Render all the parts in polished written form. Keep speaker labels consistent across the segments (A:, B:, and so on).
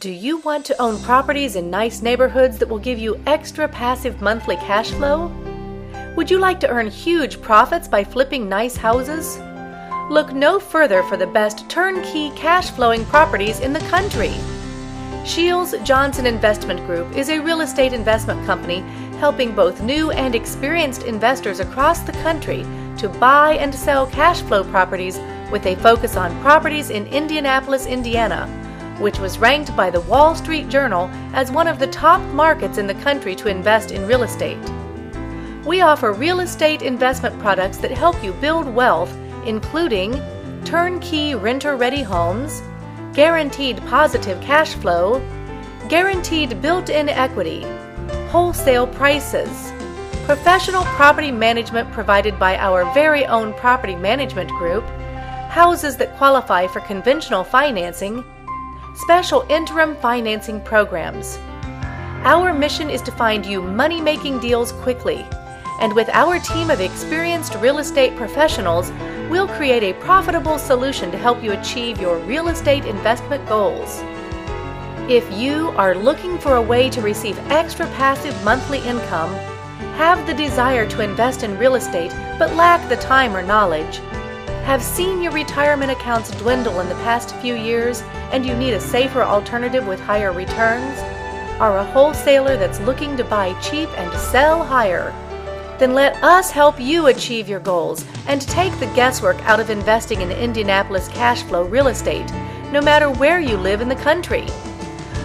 A: Do you want to own properties in nice neighborhoods that will give you extra passive monthly cash flow? Would you like to earn huge profits by flipping nice houses? Look no further for the best turnkey cash flowing properties in the country. Shields Johnson Investment Group is a real estate investment company helping both new and experienced investors across the country to buy and sell cash flow properties with a focus on properties in Indianapolis, Indiana, which was ranked by the Wall Street Journal as one of the top markets in the country to invest in real estate. We offer real estate investment products that help you build wealth, including turnkey renter-ready homes, guaranteed positive cash flow, guaranteed built-in equity, wholesale prices, professional property management provided by our very own property management group, houses that qualify for conventional financing, special interim financing programs. Our mission is to find you money-making deals quickly, and with our team of experienced real estate professionals, we'll create a profitable solution to help you achieve your real estate investment goals. If you are looking for a way to receive extra passive monthly income, have the desire to invest in real estate but lack the time or knowledge, have seen your retirement accounts dwindle in the past few years and you need a safer alternative with higher returns, are a wholesaler that's looking to buy cheap and sell higher, then let us help you achieve your goals and take the guesswork out of investing in Indianapolis cash flow real estate, no matter where you live in the country.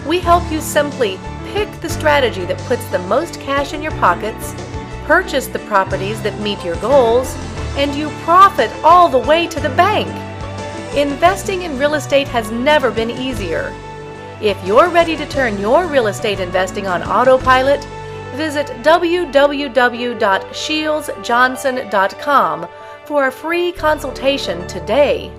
A: We help you simply pick the strategy that puts the most cash in your pockets, purchase the properties that meet your goals, and you profit all the way to the bank. Investing in real estate has never been easier. If you're ready to turn your real estate investing on autopilot, visit www.shieldsjohnson.com for a free consultation today.